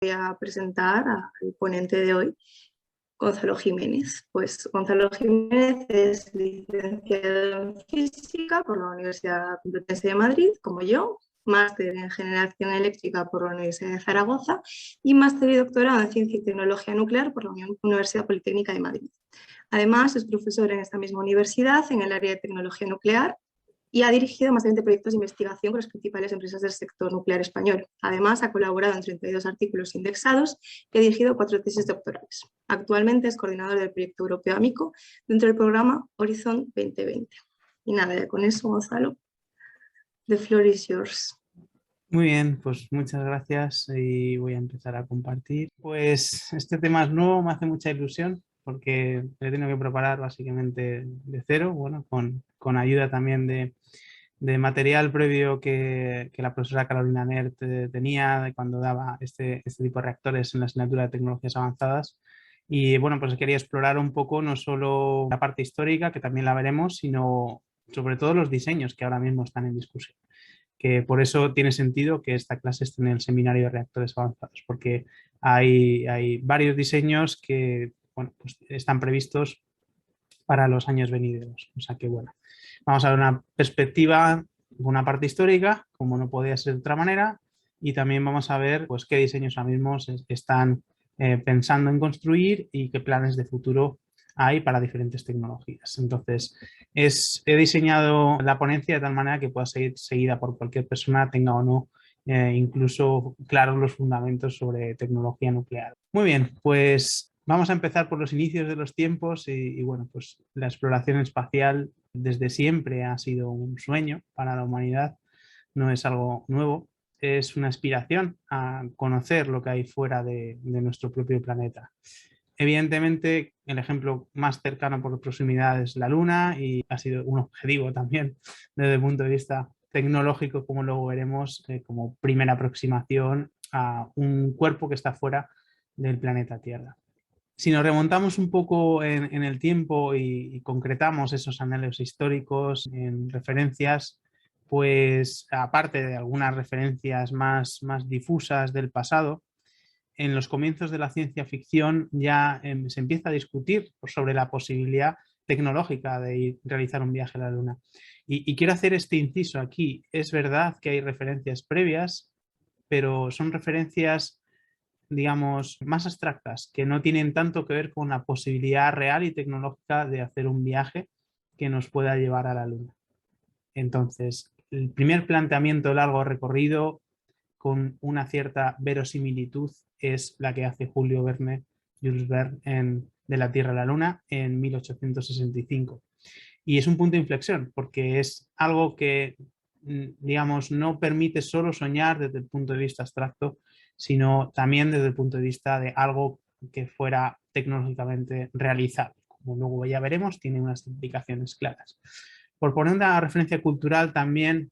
voy a presentar al ponente de hoy, Gonzalo Jiménez. Pues Gonzalo Jiménez es licenciado en Física por la Universidad Complutense de Madrid, como yo, máster en Generación Eléctrica por la Universidad de Zaragoza y máster y doctorado en Ciencia y Tecnología Nuclear por la Universidad Politécnica de Madrid. Además, es profesor en esta misma universidad en el área de tecnología nuclear y ha dirigido más de 20 proyectos de investigación con las principales empresas del sector nuclear español. Además, ha colaborado en 32 artículos indexados y ha dirigido 4 tesis doctorales. Actualmente es coordinador del proyecto europeo AMICO dentro del programa Horizon 2020. Y nada, con eso, Gonzalo, the floor is yours. Muy bien, pues muchas gracias y voy a empezar a compartir. Pues este tema es nuevo, me hace mucha ilusión porque lo he tenido que preparar básicamente de cero, bueno, con ayuda también de material previo que la profesora Carolina Nert tenía de cuando daba este tipo de reactores en la asignatura de tecnologías avanzadas. Y bueno, pues quería explorar un poco no solo la parte histórica, que también la veremos, sino sobre todo los diseños que ahora mismo están en discusión. Que por eso tiene sentido que esta clase esté en el seminario de reactores avanzados, porque hay varios diseños que bueno, pues están previstos para los años venideros. O sea que bueno, vamos a ver una perspectiva, una parte histórica, como no podía ser de otra manera, y también vamos a ver pues, qué diseños ahora mismo están pensando en construir y qué planes de futuro hay para diferentes tecnologías. Entonces, he diseñado la ponencia de tal manera que pueda ser seguida por cualquier persona, tenga o no incluso claros los fundamentos sobre tecnología nuclear. Muy bien, pues vamos a empezar por los inicios de los tiempos y bueno, pues la exploración espacial desde siempre ha sido un sueño para la humanidad, no es algo nuevo, es una aspiración a conocer lo que hay fuera de nuestro propio planeta. Evidentemente, el ejemplo más cercano por proximidad es la Luna y ha sido un objetivo también desde el punto de vista tecnológico, como luego veremos, como primera aproximación a un cuerpo que está fuera del planeta Tierra. Si nos remontamos un poco en el tiempo y concretamos esos anhelos históricos en referencias, pues aparte de algunas referencias más difusas del pasado, en los comienzos de la ciencia ficción ya se empieza a discutir sobre la posibilidad tecnológica de realizar un viaje a la Luna. Y quiero hacer este inciso aquí. Es verdad que hay referencias previas, pero son referencias, digamos, más abstractas, que no tienen tanto que ver con la posibilidad real y tecnológica de hacer un viaje que nos pueda llevar a la Luna. Entonces, el primer planteamiento largo recorrido con una cierta verosimilitud es la que hace Jules Verne de la Tierra a la Luna en 1865. Y es un punto de inflexión porque es algo que, digamos, no permite solo soñar desde el punto de vista abstracto, sino también desde el punto de vista de algo que fuera tecnológicamente realizable. Como luego ya veremos, tiene unas implicaciones claras. Por poner una referencia cultural también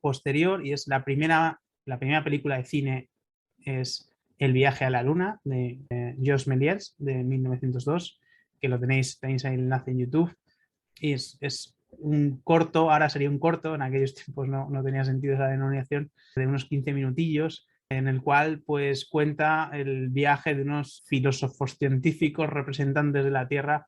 posterior, y es la primera película de cine es El viaje a la luna de Georges Méliès de 1902, que lo tenéis ahí el enlace en YouTube. Y es un corto, ahora sería un corto, en aquellos tiempos no tenía sentido esa denominación, de unos 15 minutillos, en el cual pues cuenta el viaje de unos filósofos científicos representantes de la Tierra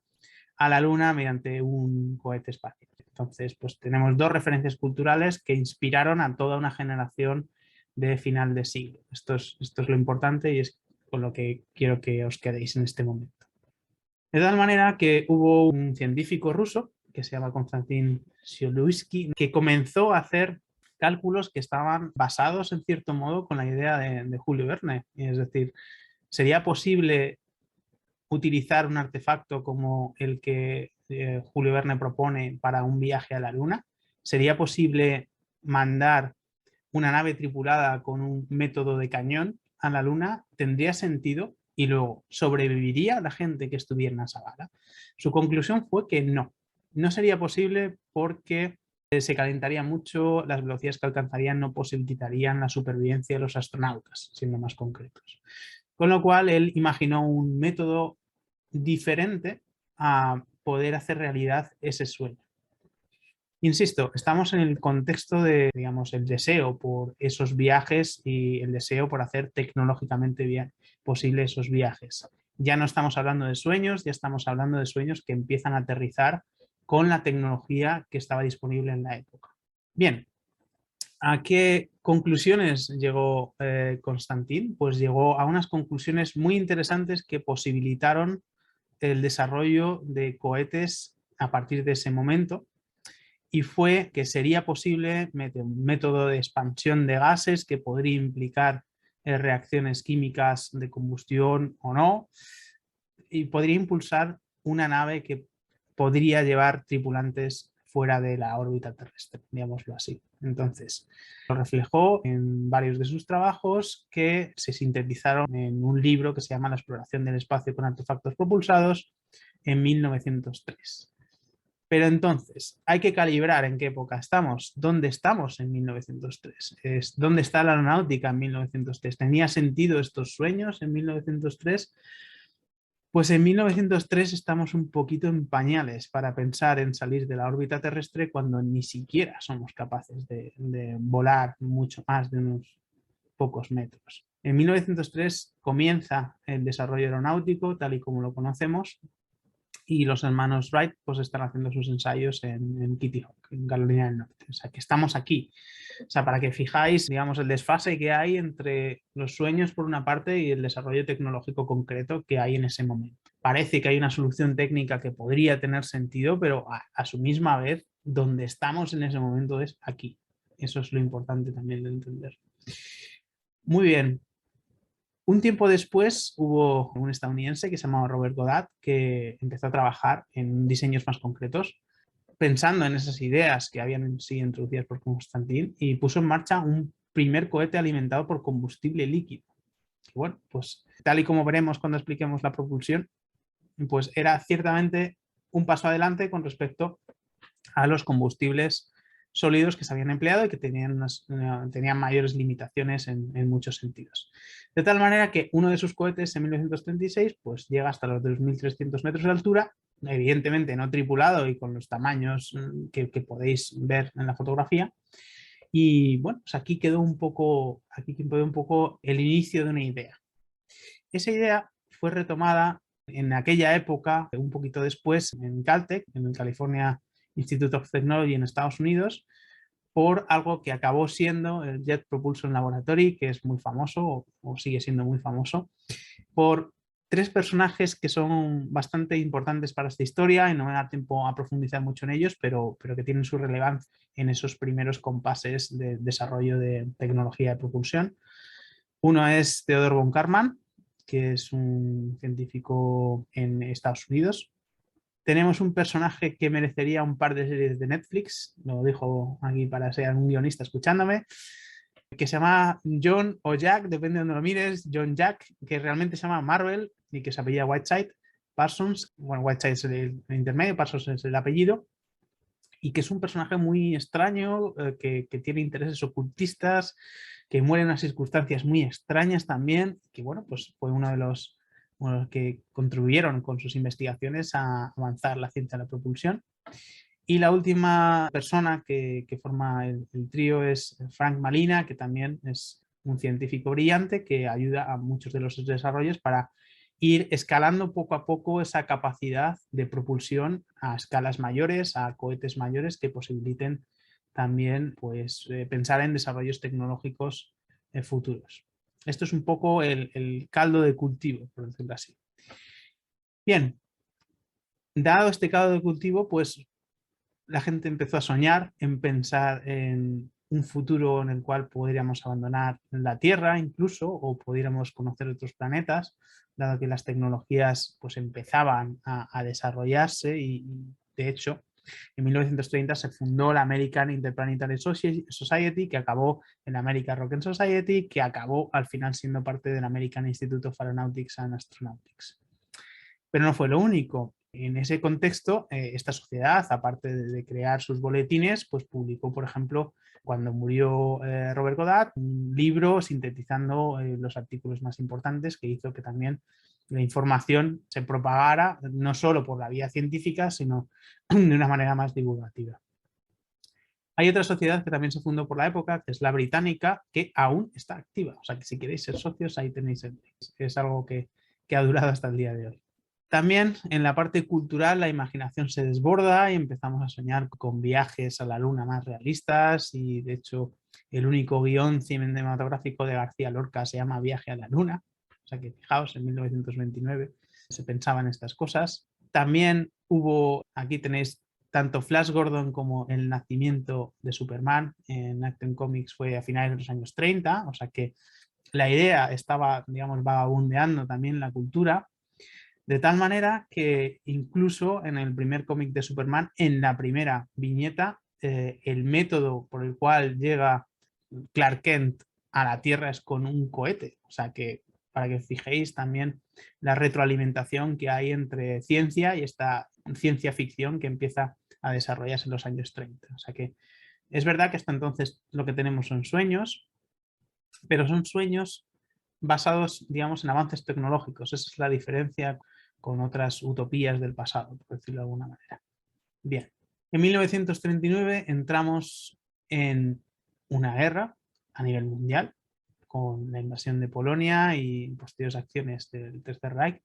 a la Luna mediante un cohete espacial. Entonces, pues tenemos dos referencias culturales que inspiraron a toda una generación de final de siglo. Esto es lo importante y es con lo que quiero que os quedéis en este momento. De tal manera que hubo un científico ruso que se llama Konstantin Tsiolkovsky que comenzó a hacer cálculos que estaban basados en cierto modo con la idea de Julio Verne. Es decir, ¿sería posible utilizar un artefacto como el que Julio Verne propone para un viaje a la Luna? ¿Sería posible mandar una nave tripulada con un método de cañón a la Luna? ¿Tendría sentido? Y luego, ¿sobreviviría la gente que estuviera en esa bala? Su conclusión fue que no sería posible porque se calentaría mucho, las velocidades que alcanzarían no posibilitarían la supervivencia de los astronautas, siendo más concretos. Con lo cual, él imaginó un método diferente a poder hacer realidad ese sueño. Insisto, estamos en el contexto de, digamos, el deseo por esos viajes y el deseo por hacer tecnológicamente posible esos viajes. Ya no estamos hablando de sueños, ya estamos hablando de sueños que empiezan a aterrizar con la tecnología que estaba disponible en la época. Bien, ¿a qué conclusiones llegó Constantin? Pues llegó a unas conclusiones muy interesantes que posibilitaron el desarrollo de cohetes a partir de ese momento, y fue que sería posible un método de expansión de gases que podría implicar reacciones químicas de combustión o no, y podría impulsar una nave que podría llevar tripulantes fuera de la órbita terrestre, digámoslo así. Entonces, lo reflejó en varios de sus trabajos que se sintetizaron en un libro que se llama La exploración del espacio con artefactos propulsados en 1903. Pero entonces, hay que calibrar en qué época estamos. ¿Dónde estamos en 1903? ¿Dónde está la aeronáutica en 1903? ¿Tenía sentido estos sueños en 1903? Pues en 1903 estamos un poquito en pañales para pensar en salir de la órbita terrestre cuando ni siquiera somos capaces de volar mucho más de unos pocos metros. En 1903 comienza el desarrollo aeronáutico tal y como lo conocemos, y los hermanos Wright pues están haciendo sus ensayos en Kitty Hawk, en Carolina del Norte. O sea, que estamos aquí. O sea, para que fijáis, digamos, el desfase que hay entre los sueños por una parte y el desarrollo tecnológico concreto que hay en ese momento. Parece que hay una solución técnica que podría tener sentido, pero a su misma vez, donde estamos en ese momento es aquí. Eso es lo importante también de entender. Muy bien. Un tiempo después hubo un estadounidense que se llamaba Robert Goddard que empezó a trabajar en diseños más concretos, pensando en esas ideas que habían sido introducidas por Constantin, y puso en marcha un primer cohete alimentado por combustible líquido. Y bueno, pues tal y como veremos cuando expliquemos la propulsión, pues era ciertamente un paso adelante con respecto a los combustibles sólidos que se habían empleado y que tenían mayores limitaciones en muchos sentidos. De tal manera que uno de sus cohetes en 1936 pues, llega hasta los 2.300 metros de altura, evidentemente no tripulado y con los tamaños que podéis ver en la fotografía. Y bueno, pues aquí quedó un poco el inicio de una idea. Esa idea fue retomada en aquella época, un poquito después, en Caltech, en el California Institute of Technology en Estados Unidos, por algo que acabó siendo el Jet Propulsion Laboratory, que es muy famoso, o sigue siendo muy famoso, por tres personajes que son bastante importantes para esta historia, y no me da tiempo a profundizar mucho en ellos, pero que tienen su relevancia en esos primeros compases de desarrollo de tecnología de propulsión. Uno es Theodor von Karman, que es un científico en Estados Unidos. Tenemos un personaje que merecería un par de series de Netflix, lo dejo aquí para ser un guionista escuchándome, que se llama John o Jack, depende de donde lo mires, John Jack, que realmente se llama Marvel y que se apellida Whiteside Parsons. Bueno, Whiteside es el intermedio, Parsons es el apellido, y que es un personaje muy extraño, que tiene intereses ocultistas, que muere en unas circunstancias muy extrañas también, que bueno, pues fue uno de los que contribuyeron con sus investigaciones a avanzar la ciencia de la propulsión. Y la última persona que forma el trío es Frank Malina, que también es un científico brillante que ayuda a muchos de los desarrollos para ir escalando poco a poco esa capacidad de propulsión a escalas mayores, a cohetes mayores que posibiliten también pues, pensar en desarrollos tecnológicos futuros. Esto es un poco el caldo de cultivo, por decirlo así. Bien, dado este caldo de cultivo, pues la gente empezó a soñar en pensar en un futuro en el cual podríamos abandonar la Tierra incluso, o pudiéramos conocer otros planetas, dado que las tecnologías pues empezaban a desarrollarse y de hecho en 1930 se fundó la American Interplanetary Society, que acabó en la American Rocket Society, que acabó al final siendo parte del American Institute of Aeronautics and Astronautics. Pero no fue lo único. En ese contexto, esta sociedad, aparte de crear sus boletines, pues publicó, por ejemplo, cuando murió Robert Goddard, un libro sintetizando los artículos más importantes, que hizo que también la información se propagara no solo por la vía científica, sino de una manera más divulgativa. Hay otra sociedad que también se fundó por la época, que es la británica, que aún está activa. O sea que si queréis ser socios, ahí tenéis el link. Es algo que ha durado hasta el día de hoy. También en la parte cultural la imaginación se desborda y empezamos a soñar con viajes a la luna más realistas y de hecho el único guión cinematográfico de García Lorca se llama Viaje a la Luna. O sea que fijaos, en 1929 se pensaba en estas cosas. También hubo, aquí tenéis tanto Flash Gordon como el nacimiento de Superman en Action Comics fue a finales de los años 30, o sea que la idea estaba, digamos, vagabundeando también en la cultura, de tal manera que incluso en el primer cómic de Superman, en la primera viñeta, el método por el cual llega Clark Kent a la Tierra es con un cohete, o sea que para que os fijéis también la retroalimentación que hay entre ciencia y esta ciencia ficción que empieza a desarrollarse en los años 30. O sea que es verdad que hasta entonces lo que tenemos son sueños, pero son sueños basados, digamos, en avances tecnológicos. Esa es la diferencia con otras utopías del pasado, por decirlo de alguna manera. Bien, en 1939 entramos en una guerra a nivel mundial con la invasión de Polonia y posteriores acciones del Tercer Reich.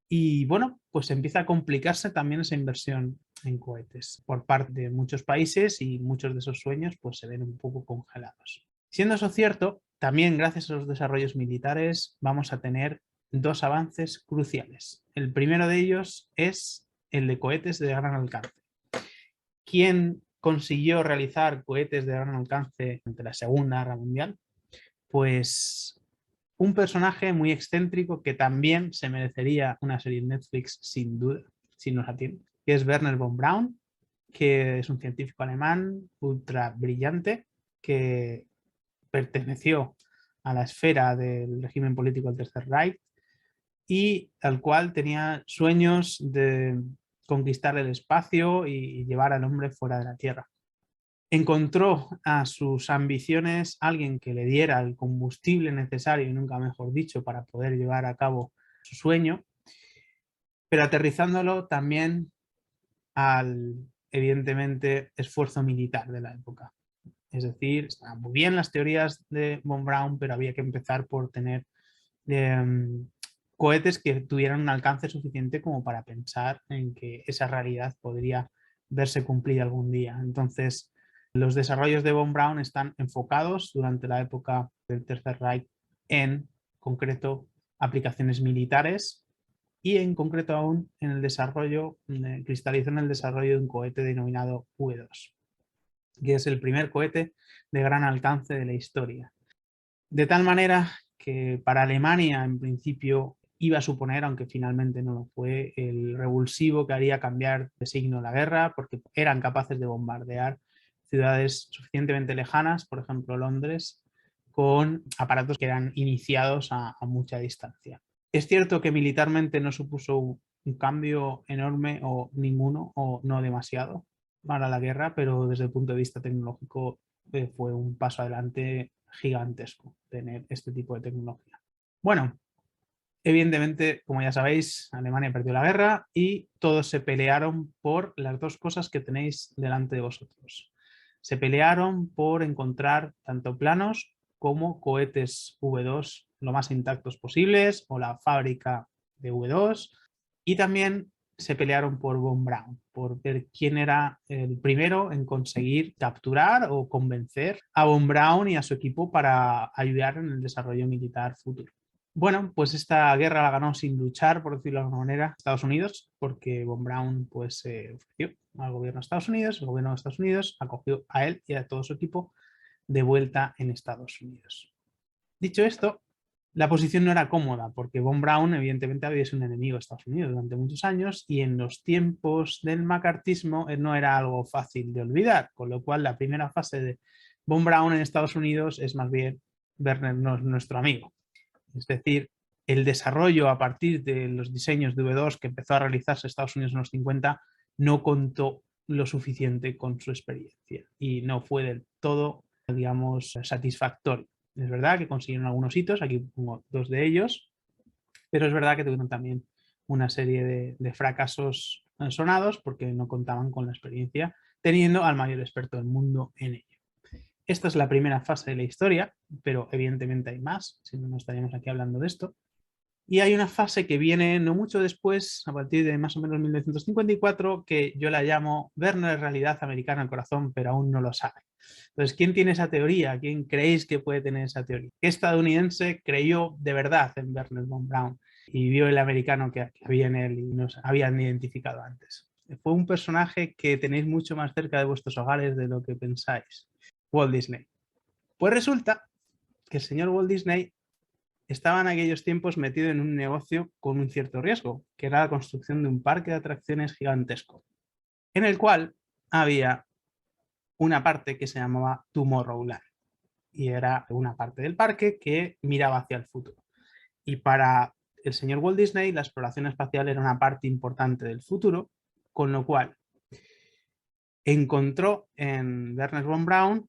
Y bueno, pues empieza a complicarse también esa inversión en cohetes por parte de muchos países y muchos de esos sueños pues se ven un poco congelados. Siendo eso cierto, también gracias a los desarrollos militares vamos a tener dos avances cruciales. El primero de ellos es el de cohetes de gran alcance. ¿Quién consiguió realizar cohetes de gran alcance durante la Segunda Guerra Mundial? Pues un personaje muy excéntrico que también se merecería una serie en Netflix sin duda, si no la tiene, que es Wernher von Braun, que es un científico alemán ultra brillante que perteneció a la esfera del régimen político del Tercer Reich y al cual tenía sueños de conquistar el espacio y llevar al hombre fuera de la Tierra. Encontró a sus ambiciones alguien que le diera el combustible necesario, y nunca mejor dicho, para poder llevar a cabo su sueño, pero aterrizándolo también al, evidentemente, esfuerzo militar de la época. Es decir, estaban muy bien las teorías de von Braun, pero había que empezar por tener cohetes que tuvieran un alcance suficiente como para pensar en que esa realidad podría verse cumplida algún día. Entonces, los desarrollos de von Braun están enfocados durante la época del Tercer Reich en concreto aplicaciones militares y en concreto aún en el desarrollo, cristalizó en el desarrollo de un cohete denominado V2, que es el primer cohete de gran alcance de la historia. De tal manera que para Alemania en principio iba a suponer, aunque finalmente no lo fue, el revulsivo que haría cambiar de signo la guerra, porque eran capaces de bombardear ciudades suficientemente lejanas, por ejemplo Londres, con aparatos que eran iniciados a mucha distancia. Es cierto que militarmente no supuso un cambio enorme o ninguno o no demasiado para la guerra, pero desde el punto de vista tecnológico fue un paso adelante gigantesco tener este tipo de tecnología. Bueno, evidentemente, como ya sabéis, Alemania perdió la guerra y todos se pelearon por las dos cosas que tenéis delante de vosotros. Se pelearon por encontrar tanto planos como cohetes V2 lo más intactos posibles o la fábrica de V2 y también se pelearon por von Braun, por ver quién era el primero en conseguir capturar o convencer a von Braun y a su equipo para ayudar en el desarrollo militar futuro. Bueno, pues esta guerra la ganó sin luchar, por decirlo de alguna manera, Estados Unidos, porque von Braun pues, se ofreció al gobierno de Estados Unidos, el gobierno de Estados Unidos acogió a él y a todo su equipo de vuelta en Estados Unidos. Dicho esto, la posición no era cómoda, porque von Braun evidentemente había sido un enemigo de Estados Unidos durante muchos años y en los tiempos del macartismo no era algo fácil de olvidar, con lo cual la primera fase de von Braun en Estados Unidos es más bien Werner nuestro amigo. Es decir, el desarrollo a partir de los diseños de V2 que empezó a realizarse en Estados Unidos en los 50 no contó lo suficiente con su experiencia y no fue del todo, digamos, satisfactorio. Es verdad que consiguieron algunos hitos, aquí pongo dos de ellos, pero es verdad que tuvieron también una serie de fracasos sonados porque no contaban con la experiencia teniendo al mayor experto del mundo en ello. Esta es la primera fase de la historia, pero evidentemente hay más, si no, no estaríamos aquí hablando de esto. Y hay una fase que viene no mucho después, a partir de más o menos 1954, que yo la llamo Werner es realidad americana al corazón, pero aún no lo sabe. Entonces, ¿quién tiene esa teoría? ¿Quién creéis que puede tener esa teoría? ¿Qué estadounidense creyó de verdad en Wernher von Braun y vio el americano que había en él y nos habían identificado antes? Fue un personaje que tenéis mucho más cerca de vuestros hogares de lo que pensáis. Walt Disney. Pues resulta que el señor Walt Disney estaba en aquellos tiempos metido en un negocio con un cierto riesgo, que era la construcción de un parque de atracciones gigantesco, en el cual había una parte que se llamaba Tomorrowland, y era una parte del parque que miraba hacia el futuro. Y para el señor Walt Disney, la exploración espacial era una parte importante del futuro, con lo cual encontró en Wernher von Braun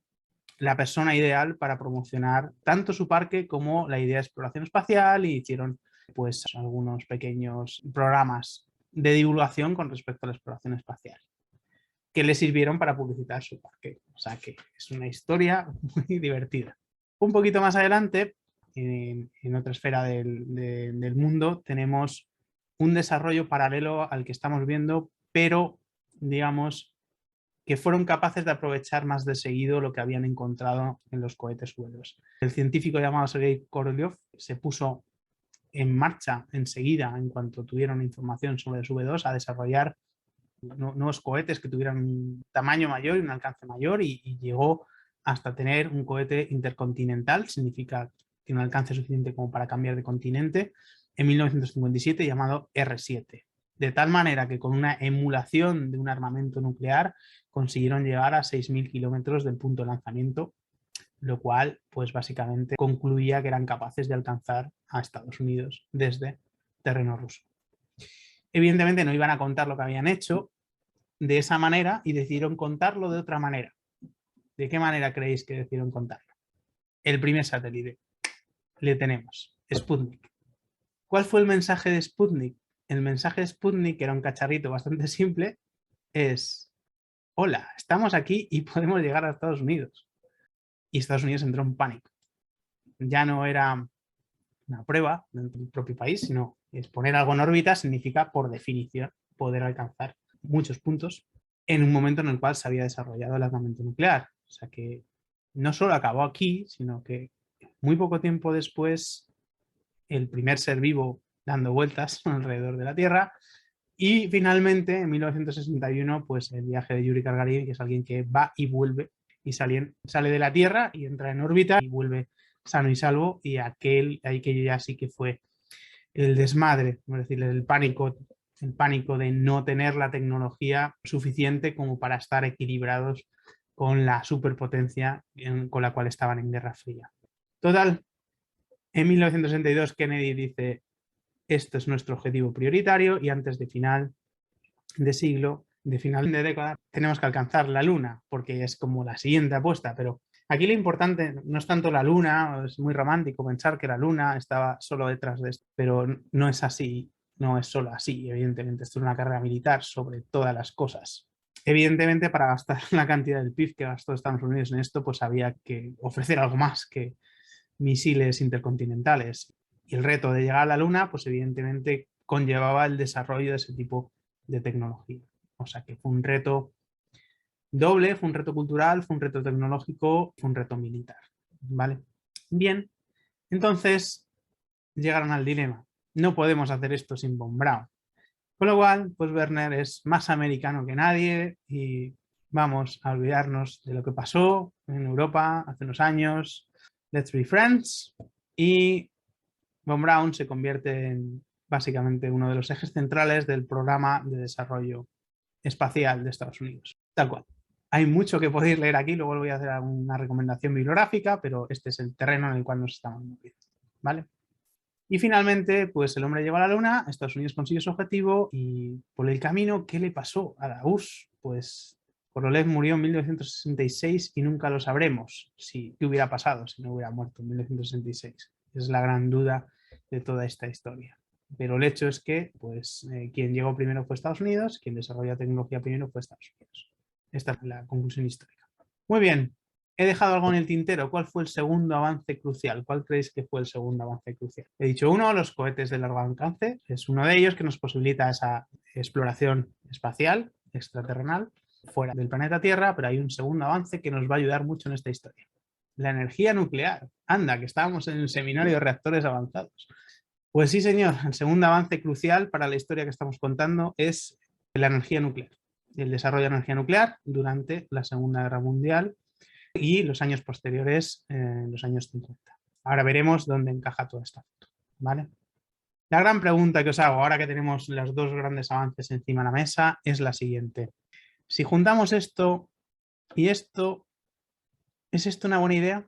la persona ideal para promocionar tanto su parque como la idea de exploración espacial, y hicieron pues algunos pequeños programas de divulgación con respecto a la exploración espacial que le sirvieron para publicitar su parque. O sea que es una historia muy divertida. Un poquito más adelante, en otra esfera del mundo, tenemos un desarrollo paralelo al que estamos viendo, pero digamos que fueron capaces de aprovechar más de seguido lo que habían encontrado en los cohetes V2. El científico llamado Sergei Korolev se puso en marcha enseguida, en cuanto tuvieron información sobre los V2, a desarrollar nuevos cohetes que tuvieran un tamaño mayor y un alcance mayor, y llegó hasta tener un cohete intercontinental, significa que tiene un alcance suficiente como para cambiar de continente, en 1957 llamado R7. De tal manera que con una emulación de un armamento nuclear consiguieron llegar a 6.000 kilómetros del punto de lanzamiento, lo cual pues básicamente concluía que eran capaces de alcanzar a Estados Unidos desde terreno ruso. Evidentemente no iban a contar lo que habían hecho de esa manera y decidieron contarlo de otra manera. ¿De qué manera creéis que decidieron contarlo? El primer satélite. Le tenemos. Sputnik. ¿Cuál fue el mensaje de Sputnik? El mensaje de Sputnik, que era un cacharrito bastante simple, es: hola, estamos aquí y podemos llegar a Estados Unidos. Y Estados Unidos entró en pánico. Ya no era una prueba dentro del propio país, sino exponer algo en órbita significa, por definición, poder alcanzar muchos puntos en un momento en el cual se había desarrollado el armamento nuclear. O sea que no solo acabó aquí, sino que muy poco tiempo después, el primer ser vivo dando vueltas alrededor de la Tierra. Y finalmente, en 1961, pues el viaje de Yuri Gagarin, que es alguien que va y vuelve y sale de la Tierra y entra en órbita y vuelve sano y salvo, y ahí que ya sí que fue el desmadre, es decir, el pánico de no tener la tecnología suficiente como para estar equilibrados con la superpotencia con la cual estaban en Guerra Fría. Total, en 1962 Kennedy dice: esto es nuestro objetivo prioritario, y antes de final de siglo, de final de década, tenemos que alcanzar la Luna, porque es como la siguiente apuesta. Pero aquí lo importante no es tanto la Luna, es muy romántico pensar que la Luna estaba solo detrás de esto, pero no es así, no es solo así. Evidentemente, esto es una carrera militar sobre todas las cosas. Evidentemente, para gastar la cantidad del PIB que gastó Estados Unidos en esto, pues había que ofrecer algo más que misiles intercontinentales. Y el reto de llegar a la Luna, pues evidentemente conllevaba el desarrollo de ese tipo de tecnología. O sea que fue un reto doble, fue un reto cultural, fue un reto tecnológico, fue un reto militar. ¿Vale? Bien, entonces llegaron al dilema. No podemos hacer esto sin Von Braun. Con lo cual, pues Werner es más americano que nadie, y vamos a olvidarnos de lo que pasó en Europa hace unos años. Let's be friends. Y Von Braun se convierte en básicamente uno de los ejes centrales del programa de desarrollo espacial de Estados Unidos. Tal cual. Hay mucho que podéis leer aquí, luego voy a hacer una recomendación bibliográfica, pero este es el terreno en el cual nos estamos moviendo. ¿Vale? Y finalmente, pues el hombre llegó a la Luna, Estados Unidos consigue su objetivo, y por el camino, ¿qué le pasó a la URSS? Pues Korolev murió en 1966 y nunca lo sabremos qué hubiera pasado si no hubiera muerto en 1966. Es la gran duda de toda esta historia. Pero el hecho es que pues, quien llegó primero fue Estados Unidos, quien desarrolló tecnología primero fue Estados Unidos. Esta es la conclusión histórica. Muy bien. ¿He dejado algo en el tintero? ¿Cuál fue el segundo avance crucial? ¿Cuál creéis que fue el segundo avance crucial? He dicho uno, los cohetes de largo alcance. Es uno de ellos que nos posibilita esa exploración espacial, extraterrenal, fuera del planeta Tierra, pero hay un segundo avance que nos va a ayudar mucho en esta historia. La energía nuclear. Anda, que estábamos en el seminario de reactores avanzados. Pues sí, señor. El segundo avance crucial para la historia que estamos contando es la energía nuclear. El desarrollo de energía nuclear durante la Segunda Guerra Mundial y los años posteriores, los años 50. Ahora veremos dónde encaja toda esta foto, ¿vale? La gran pregunta que os hago, ahora que tenemos los dos grandes avances encima de la mesa, es la siguiente. Si juntamos esto y esto, ¿es esto una buena idea?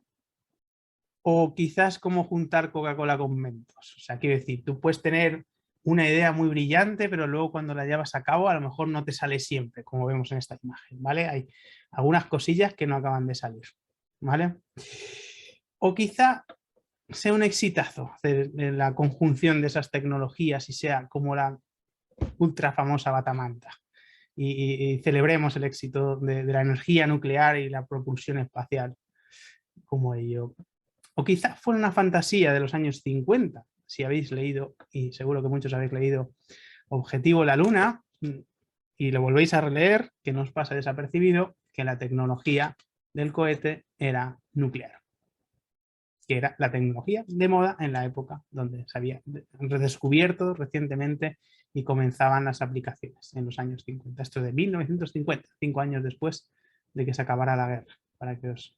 O quizás como juntar Coca-Cola con Mentos. O sea, quiero decir, tú puedes tener una idea muy brillante, pero luego cuando la llevas a cabo a lo mejor no te sale siempre, como vemos en esta imagen, ¿vale? Hay algunas cosillas que no acaban de salir, ¿vale? O quizá sea un exitazo de la conjunción de esas tecnologías y sea como la ultra famosa batamanta. Y celebremos el éxito de la energía nuclear y la propulsión espacial como ello. O quizá fue una fantasía de los años 50, si habéis leído, y seguro que muchos habéis leído Objetivo la Luna, y lo volvéis a releer, que nos pasa desapercibido, que la tecnología del cohete era nuclear, que era la tecnología de moda en la época donde se había redescubierto recientemente y comenzaban las aplicaciones en los años 50. Esto es de 1950, 5 años después de que se acabara la guerra, para que os...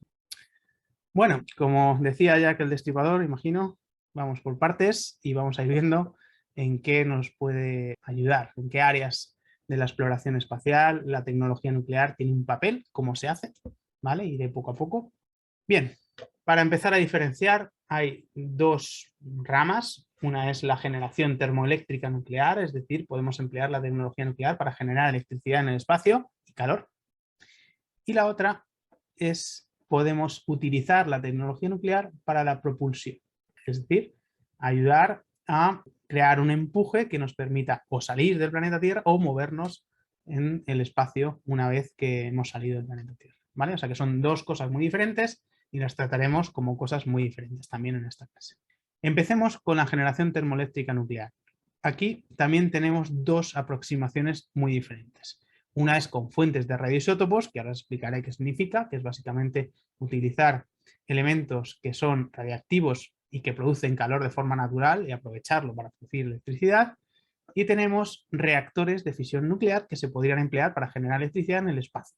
Bueno, como decía ya que el Destripador, imagino, vamos por partes y vamos a ir viendo en qué nos puede ayudar, en qué áreas de la exploración espacial la tecnología nuclear tiene un papel, cómo se hace, ¿vale? Iré poco a poco. Bien, para empezar a diferenciar hay dos ramas. Una es la generación termoeléctrica nuclear, es decir, podemos emplear la tecnología nuclear para generar electricidad en el espacio y calor. Y la otra es podemos utilizar la tecnología nuclear para la propulsión, es decir, ayudar a crear un empuje que nos permita o salir del planeta Tierra o movernos en el espacio una vez que hemos salido del planeta Tierra, ¿vale? O sea que son dos cosas muy diferentes y las trataremos como cosas muy diferentes también en esta clase. Empecemos con la generación termoeléctrica nuclear. Aquí también tenemos dos aproximaciones muy diferentes. Una es con fuentes de radioisótopos, que ahora os explicaré qué significa, que es básicamente utilizar elementos que son radiactivos y que producen calor de forma natural y aprovecharlo para producir electricidad. Y tenemos reactores de fisión nuclear que se podrían emplear para generar electricidad en el espacio.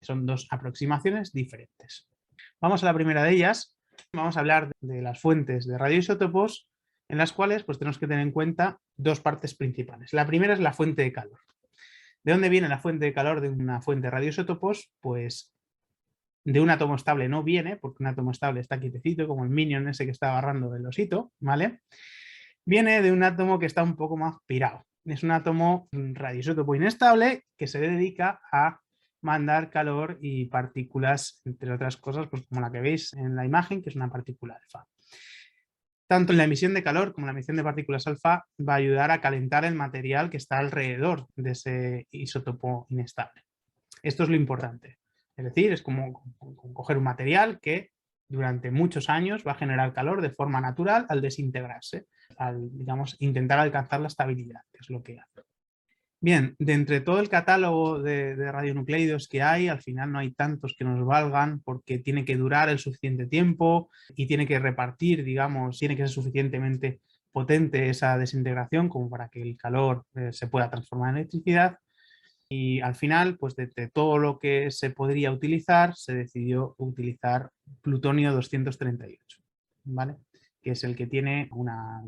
Son dos aproximaciones diferentes. Vamos a la primera de ellas. Vamos a hablar de las fuentes de radioisótopos, en las cuales pues, tenemos que tener en cuenta dos partes principales. La primera es la fuente de calor. ¿De dónde viene la fuente de calor de una fuente de radioisótopos? Pues de un átomo estable no viene, porque un átomo estable está quietecito, como el Minion ese que está agarrando el osito, ¿vale? Viene de un átomo que está un poco más pirado. Es un átomo radioisótopo inestable que se dedica a mandar calor y partículas, entre otras cosas, pues como la que veis en la imagen, que es una partícula alfa. Tanto en la emisión de calor como en la emisión de partículas alfa va a ayudar a calentar el material que está alrededor de ese isótopo inestable. Esto es lo importante. Es decir, es como coger un material que durante muchos años va a generar calor de forma natural al desintegrarse, al, digamos, intentar alcanzar la estabilidad, que es lo que hace. Bien, de entre todo el catálogo de radionucleidos que hay, al final no hay tantos que nos valgan porque tiene que durar el suficiente tiempo y tiene que repartir, digamos, tiene que ser suficientemente potente esa desintegración como para que el calor se pueda transformar en electricidad. Y al final, pues de todo lo que se podría utilizar, se decidió utilizar plutonio 238, ¿vale? Que es el que tiene una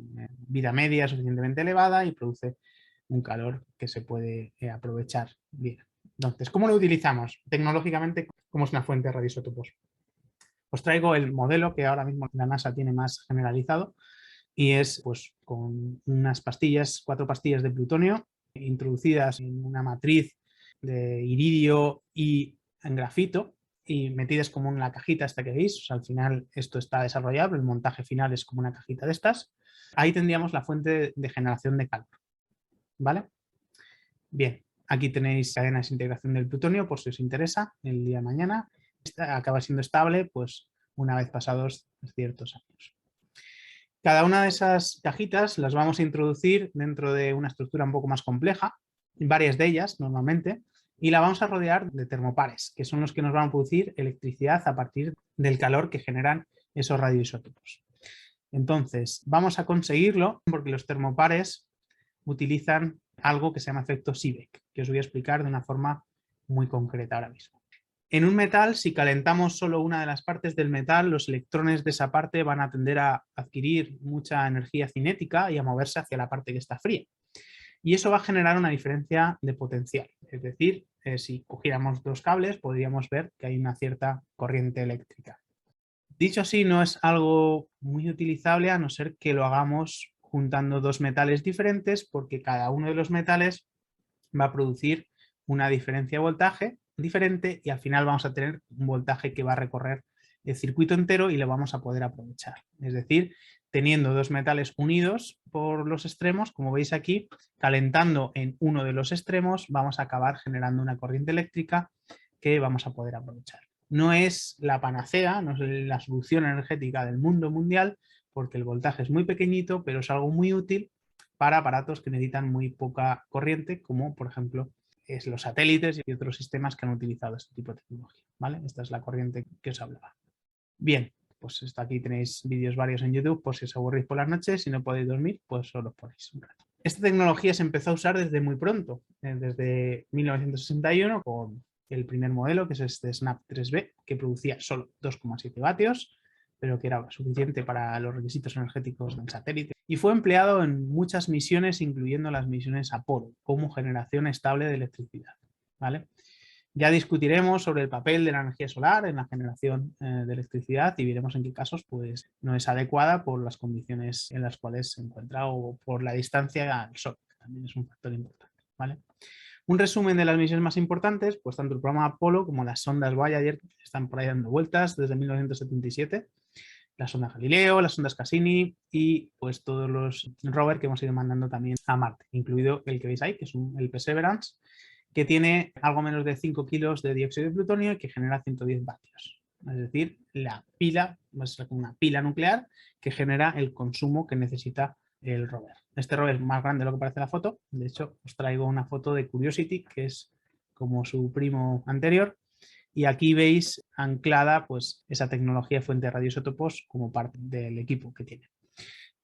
vida media suficientemente elevada y produce un calor que se puede aprovechar bien. Entonces, ¿cómo lo utilizamos? Tecnológicamente, ¿cómo es una fuente de radioisótopos? Os traigo el modelo que ahora mismo la NASA tiene más generalizado y es pues con unas pastillas, 4 pastillas de plutonio introducidas en una matriz de iridio y en grafito y metidas como en la cajita esta que veis. O sea, al final esto está desarrollado, el montaje final es como una cajita de estas. Ahí tendríamos la fuente de generación de calor, ¿vale? Bien, Aquí tenéis cadenas de integración del plutonio, por si os interesa, el día de mañana. Acaba siendo estable, pues, una vez pasados ciertos años. Cada una de esas cajitas las vamos a introducir dentro de una estructura un poco más compleja, varias de ellas normalmente, y la vamos a rodear de termopares, que son los que nos van a producir electricidad a partir del calor que generan esos radioisótopos. Entonces, vamos a conseguirlo porque los termopares utilizan algo que se llama efecto Seebeck, que os voy a explicar de una forma muy concreta ahora mismo. En un metal, si calentamos solo una de las partes del metal, los electrones de esa parte van a tender a adquirir mucha energía cinética y a moverse hacia la parte que está fría. Y eso va a generar una diferencia de potencial. Es decir, si cogiéramos dos cables, podríamos ver que hay una cierta corriente eléctrica. Dicho así, no es algo muy utilizable a no ser que lo hagamos juntando dos metales diferentes, porque cada uno de los metales va a producir una diferencia de voltaje diferente y al final vamos a tener un voltaje que va a recorrer el circuito entero y lo vamos a poder aprovechar. Es decir, teniendo dos metales unidos por los extremos, como veis aquí, calentando en uno de los extremos, vamos a acabar generando una corriente eléctrica que vamos a poder aprovechar. No es la panacea, no es la solución energética del mundo mundial, porque el voltaje es muy pequeñito, pero es algo muy útil para aparatos que necesitan muy poca corriente, como por ejemplo los satélites y otros sistemas que han utilizado este tipo de tecnología. ¿Vale? Esta es la corriente que os hablaba. Bien, pues aquí tenéis vídeos varios en YouTube por si os aburrís por las noches y no podéis dormir, pues solo os ponéis un rato. Esta tecnología se empezó a usar desde muy pronto, desde 1961 con el primer modelo, que es este Snap 3B, que producía solo 2,7 vatios, pero que era suficiente para los requisitos energéticos del satélite. Y fue empleado en muchas misiones, incluyendo las misiones Apolo, como generación estable de electricidad. ¿Vale? Ya discutiremos sobre el papel de la energía solar en la generación de electricidad y veremos en qué casos pues, no es adecuada por las condiciones en las cuales se encuentra o por la distancia al Sol, que también es un factor importante. ¿Vale? Un resumen de las misiones más importantes, pues tanto el programa Apolo como las sondas Voyager están por ahí dando vueltas desde 1977, la sonda Galileo, las sondas Cassini y pues todos los rovers que hemos ido mandando también a Marte, incluido el que veis ahí, que es el Perseverance, que tiene algo menos de 5 kilos de dióxido de plutonio y que genera 110 vatios. Es decir, la pila, es una pila nuclear que genera el consumo que necesita el rover. Este rover es más grande de lo que parece la foto. De hecho, os traigo una foto de Curiosity, que es como su primo anterior. Y aquí veis anclada pues, esa tecnología de fuente de radioisótopos como parte del equipo que tiene.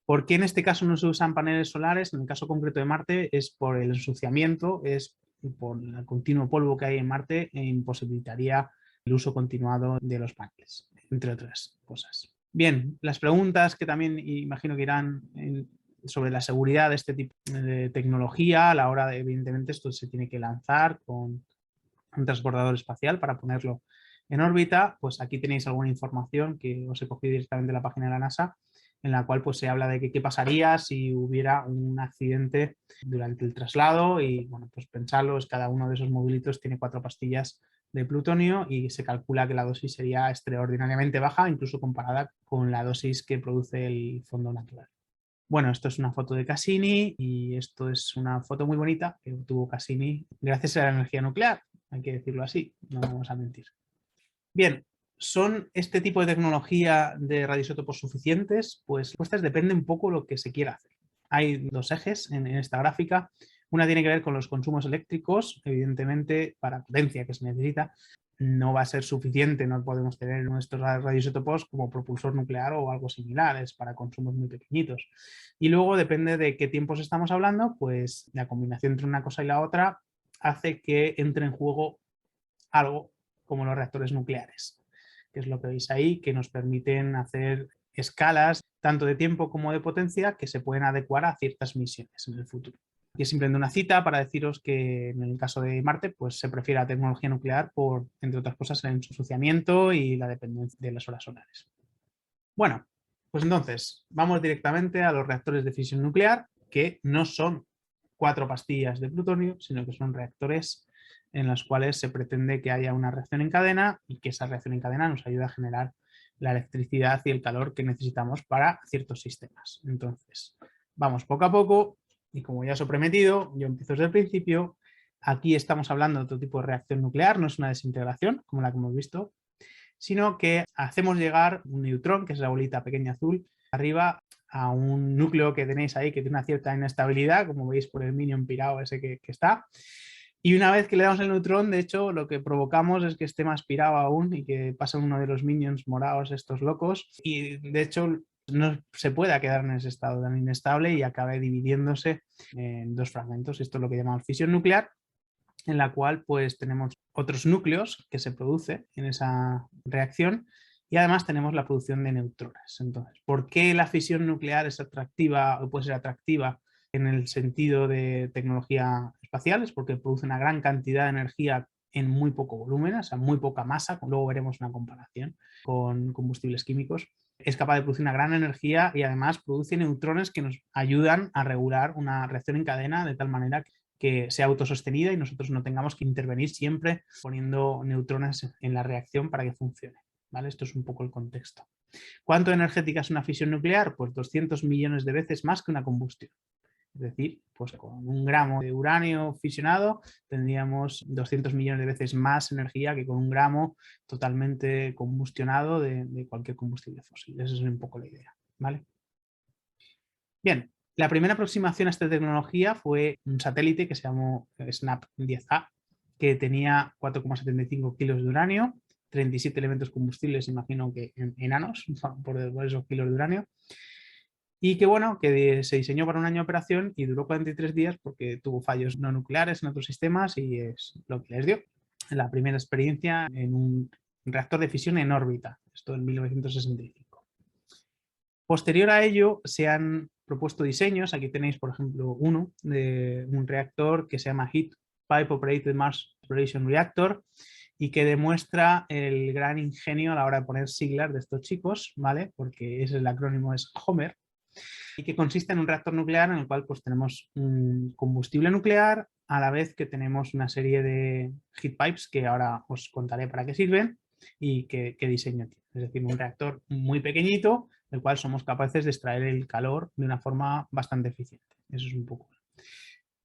¿Por qué en este caso no se usan paneles solares? En el caso concreto de Marte es por el ensuciamiento, es por el continuo polvo que hay en Marte e imposibilitaría el uso continuado de los paneles, entre otras cosas. Bien, las preguntas que también imagino que irán sobre la seguridad de este tipo de tecnología a la hora de, evidentemente, esto se tiene que lanzar con un transbordador espacial para ponerlo en órbita, pues aquí tenéis alguna información que os he cogido directamente de la página de la NASA, en la cual pues se habla de que qué pasaría si hubiera un accidente durante el traslado y bueno, pues pensarlo, es cada uno de esos modulitos tiene 4 pastillas de plutonio y se calcula que la dosis sería extraordinariamente baja, incluso comparada con la dosis que produce el fondo natural. Bueno, esto es una foto de Cassini y esto es una foto muy bonita que obtuvo Cassini gracias a la energía nuclear, hay que decirlo así, no vamos a mentir. Bien, ¿son este tipo de tecnología de radioisótopos suficientes? Pues la respuesta depende un poco de lo que se quiera hacer. Hay dos ejes en esta gráfica. Una tiene que ver con los consumos eléctricos, evidentemente para potencia que se necesita. No va a ser suficiente, no podemos tener nuestros radioisótopos como propulsor nuclear o algo similar, es para consumos muy pequeñitos. Y luego depende de qué tiempos estamos hablando, pues la combinación entre una cosa y la otra hace que entre en juego algo como los reactores nucleares, que es lo que veis ahí, que nos permiten hacer escalas tanto de tiempo como de potencia que se pueden adecuar a ciertas misiones en el futuro. Aquí es simplemente una cita para deciros que en el caso de Marte pues se prefiere la tecnología nuclear por, entre otras cosas, el ensuciamiento y la dependencia de las horas solares. Bueno, pues entonces vamos directamente a los reactores de fisión nuclear, que no son 4 pastillas de plutonio, sino que son reactores en los cuales se pretende que haya una reacción en cadena y que esa reacción en cadena nos ayude a generar la electricidad y el calor que necesitamos para ciertos sistemas. Entonces, vamos poco a poco y como ya os he prometido, yo empiezo desde el principio. Aquí estamos hablando de otro tipo de reacción nuclear, no es una desintegración como la que hemos visto, sino que hacemos llegar un neutrón, que es la bolita pequeña azul, arriba a un núcleo que tenéis ahí que tiene una cierta inestabilidad, como veis por el minion pirado ese que está. Y una vez que le damos el neutrón, de hecho, lo que provocamos es que esté más pirado aún y que pase uno de los minions morados, estos locos. Y de hecho, no se pueda quedar en ese estado tan inestable y acabe dividiéndose en dos fragmentos. Esto es lo que llamamos fisión nuclear, en la cual pues tenemos otros núcleos que se producen en esa reacción y además tenemos la producción de neutrones. Entonces, ¿por qué la fisión nuclear es atractiva o puede ser atractiva en el sentido de tecnología espacial? Es porque produce una gran cantidad de energía en muy poco volumen, o sea, muy poca masa. Luego veremos una comparación con combustibles químicos. Es capaz de producir una gran energía y además produce neutrones que nos ayudan a regular una reacción en cadena de tal manera que sea autosostenida y nosotros no tengamos que intervenir siempre poniendo neutrones en la reacción para que funcione. ¿Vale? Esto es un poco el contexto. ¿Cuánto energética es una fisión nuclear? Pues 200 millones de veces más que una combustión. Es decir, pues con 1 gramo de uranio fisionado tendríamos 200 millones de veces más energía que con 1 gramo totalmente combustionado de cualquier combustible fósil. Esa es un poco la idea. ¿Vale? Bien, la primera aproximación a esta tecnología fue un satélite que se llamó SNAP 10A, que tenía 4,75 kilos de uranio, 37 elementos combustibles, imagino que enanos, por esos kilos de uranio, y que bueno, que se diseñó para un año de operación y duró 43 días porque tuvo fallos no nucleares en otros sistemas y es lo que les dio. La primera experiencia en un reactor de fisión en órbita, esto en 1965. Posterior a ello se han propuesto diseños, aquí tenéis por ejemplo uno de un reactor que se llama Heat Pipe Operated Mars Exploration Reactor y que demuestra el gran ingenio a la hora de poner siglas de estos chicos, ¿vale? Porque ese el acrónimo es HOMER, y que consiste en un reactor nuclear en el cual pues tenemos un combustible nuclear a la vez que tenemos una serie de heat pipes que ahora os contaré para qué sirven y qué diseño tiene. Es decir, un reactor muy pequeñito del cual somos capaces de extraer el calor de una forma bastante eficiente. Eso es un poco.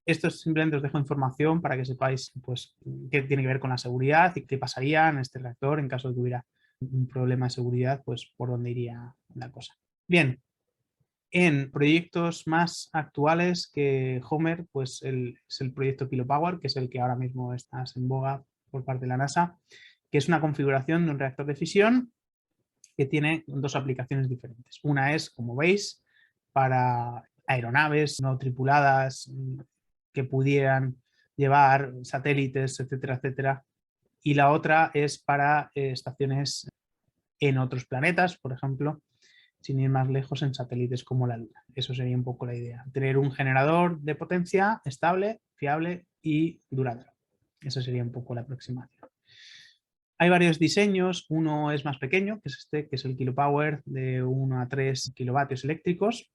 Esto simplemente os dejo información para que sepáis pues, qué tiene que ver con la seguridad y qué pasaría en este reactor en caso de que hubiera un problema de seguridad, pues por dónde iría la cosa. Bien, en proyectos más actuales que Homer, pues es el proyecto Kilopower, que es el que ahora mismo está en boga por parte de la NASA, que es una configuración de un reactor de fisión que tiene dos aplicaciones diferentes. Una es, como veis, para aeronaves no tripuladas que pudieran llevar satélites, etcétera, etcétera. Y la otra es para estaciones en otros planetas, por ejemplo, sin ir más lejos, en satélites como la Luna. Eso sería un poco la idea. Tener un generador de potencia estable, fiable y duradero. Esa sería un poco la aproximación. Hay varios diseños. Uno es más pequeño, que es este, que es el Kilopower de 1 a 3 kilovatios eléctricos.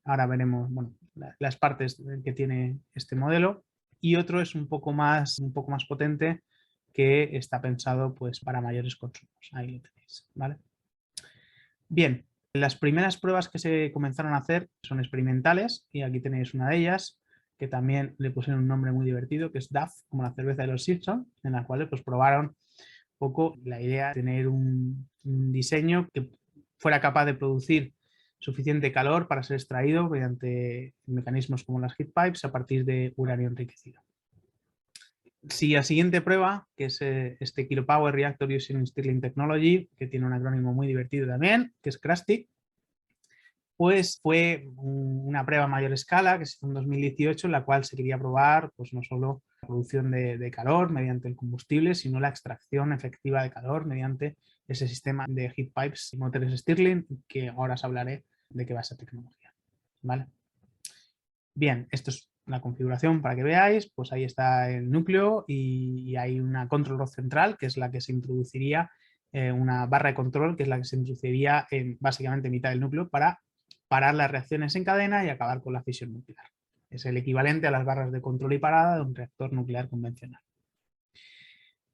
Ahora veremos bueno, las partes que tiene este modelo. Y otro es un poco más potente, que está pensado pues, para mayores consumos. Ahí lo tenéis. ¿Vale? Bien, las primeras pruebas que se comenzaron a hacer son experimentales y aquí tenéis una de ellas que también le pusieron un nombre muy divertido que es DAF, como la cerveza de los Simpsons, en la cual pues probaron un poco la idea de tener un diseño que fuera capaz de producir suficiente calor para ser extraído mediante mecanismos como las heat pipes a partir de uranio enriquecido. Si la siguiente prueba, que es este Kilopower Reactor Using Stirling Technology, que tiene un acrónimo muy divertido también, que es CRASTI, pues fue una prueba a mayor escala que se hizo en 2018, en la cual se quería probar pues no solo la producción de calor mediante el combustible, sino la extracción efectiva de calor mediante ese sistema de heat pipes y motores Stirling, que ahora os hablaré de qué va esa tecnología. ¿Vale? Bien, esto es la configuración para que veáis, pues ahí está el núcleo y hay una control rod central, que es la que se introduciría, una barra de control, que es la que se introduciría en básicamente mitad del núcleo para parar las reacciones en cadena y acabar con la fisión nuclear. Es el equivalente a las barras de control y parada de un reactor nuclear convencional.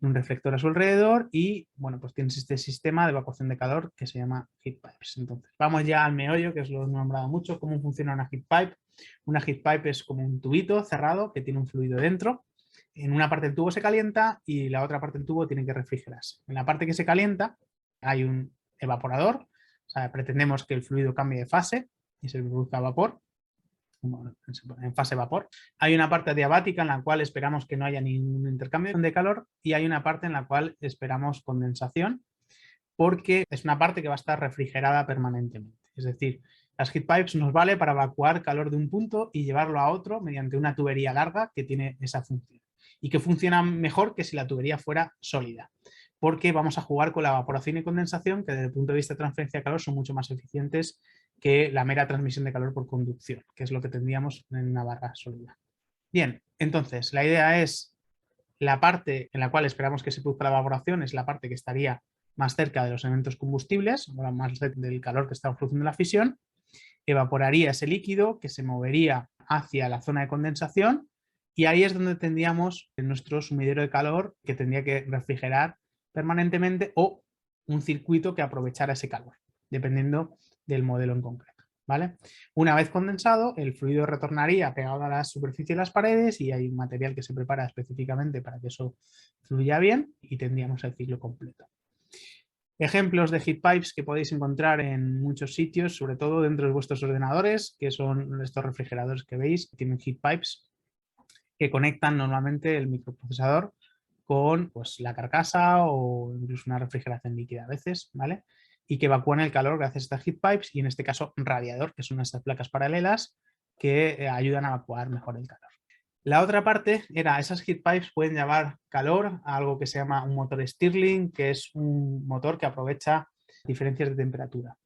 Un reflector a su alrededor y, bueno, pues tienes este sistema de evacuación de calor que se llama heat pipes. Entonces, vamos ya al meollo, que os lo he nombrado mucho, cómo funciona una heat pipe. Una heat pipe es como un tubito cerrado que tiene un fluido dentro. en una parte del tubo se calienta y la otra parte del tubo tiene que refrigerarse. En la parte que se calienta hay un evaporador, o sea, pretendemos que el fluido cambie de fase y se produzca vapor, en fase vapor. Hay una parte adiabática en la cual esperamos que no haya ningún intercambio de calor y hay una parte en la cual esperamos condensación, porque es una parte que va a estar refrigerada permanentemente. Es decir, las heat pipes nos vale para evacuar calor de un punto y llevarlo a otro mediante una tubería larga que tiene esa función y que funciona mejor que si la tubería fuera sólida, porque vamos a jugar con la evaporación y condensación, que desde el punto de vista de transferencia de calor son mucho más eficientes que la mera transmisión de calor por conducción, que es lo que tendríamos en una barra sólida. Bien, entonces la idea es la parte en la cual esperamos que se produzca la evaporación es la parte que estaría más cerca de los elementos combustibles, más cerca del calor que está produciendo la fisión, evaporaría ese líquido que se movería hacia la zona de condensación y ahí es donde tendríamos nuestro sumidero de calor que tendría que refrigerar permanentemente o un circuito que aprovechara ese calor, dependiendo del modelo en concreto. ¿Vale? Una vez condensado, el fluido retornaría pegado a la superficie de las paredes y hay un material que se prepara específicamente para que eso fluya bien y tendríamos el ciclo completo. Ejemplos de heat pipes que podéis encontrar en muchos sitios, sobre todo dentro de vuestros ordenadores, que son estos refrigeradores que veis, que tienen heat pipes que conectan normalmente el microprocesador con pues, la carcasa o incluso una refrigeración líquida a veces, ¿vale? Y que evacúan el calor gracias a estas heat pipes y en este caso un radiador, que son estas placas paralelas que ayudan a evacuar mejor el calor. La otra parte era, esas heat pipes pueden llevar calor a algo que se llama un motor Stirling, que es un motor que aprovecha diferencias de temperatura,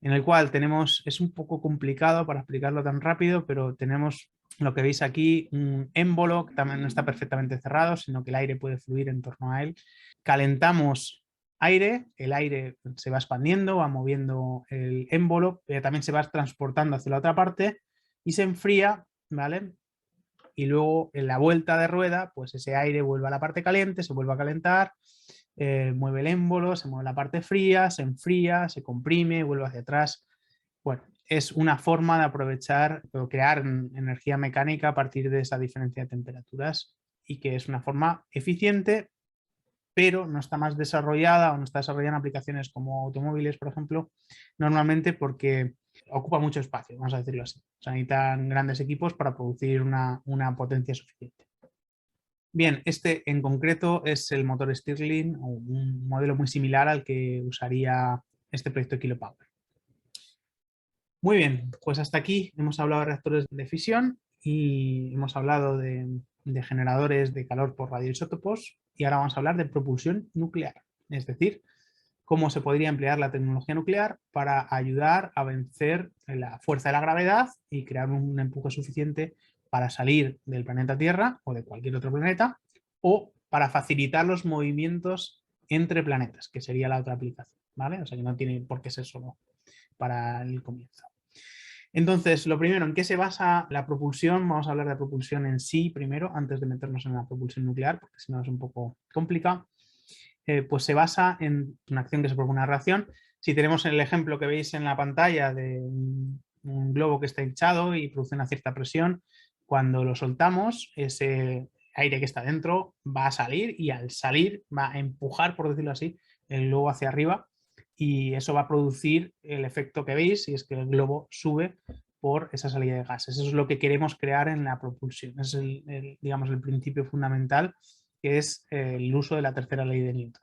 en el cual tenemos, es un poco complicado para explicarlo tan rápido, pero tenemos lo que veis aquí, un émbolo que también no está perfectamente cerrado, sino que el aire puede fluir en torno a él. Calentamos aire, el aire se va expandiendo, va moviendo el émbolo, pero también se va transportando hacia la otra parte y se enfría, ¿vale? Y luego en la vuelta de rueda, pues ese aire vuelve a la parte caliente, se vuelve a calentar, mueve el émbolo, se mueve la parte fría, se enfría, se comprime, vuelve hacia atrás. Bueno, es una forma de aprovechar o crear energía mecánica a partir de esa diferencia de temperaturas y que es una forma eficiente, pero no está más desarrollada o no está desarrollada en aplicaciones como automóviles, por ejemplo, normalmente porque ocupa mucho espacio, vamos a decirlo así. O sea, necesitan grandes equipos para producir una potencia suficiente. Bien, este en concreto es el motor Stirling, un modelo muy similar al que usaría este proyecto Kilopower. Muy bien, pues hasta aquí hemos hablado de reactores de fisión y hemos hablado de generadores de calor por radioisótopos y ahora vamos a hablar de propulsión nuclear, es decir, cómo se podría emplear la tecnología nuclear para ayudar a vencer la fuerza de la gravedad y crear un empuje suficiente para salir del planeta Tierra o de cualquier otro planeta o para facilitar los movimientos entre planetas, que sería la otra aplicación, ¿vale? O sea que no tiene por qué ser solo para el comienzo. Entonces, lo primero, ¿en qué se basa la propulsión? Vamos a hablar de la propulsión en sí primero, antes de meternos en la propulsión nuclear, porque si no es un poco complicado. Pues se basa en una acción que se propone una reacción. Si tenemos el ejemplo que veis en la pantalla de un globo que está hinchado y produce una cierta presión, cuando lo soltamos, ese aire que está dentro va a salir y al salir va a empujar, por decirlo así, el globo hacia arriba y eso va a producir el efecto que veis y es que el globo sube por esa salida de gases. Eso es lo que queremos crear en la propulsión. Es digamos, el principio fundamental, que es el uso de la tercera ley de Newton.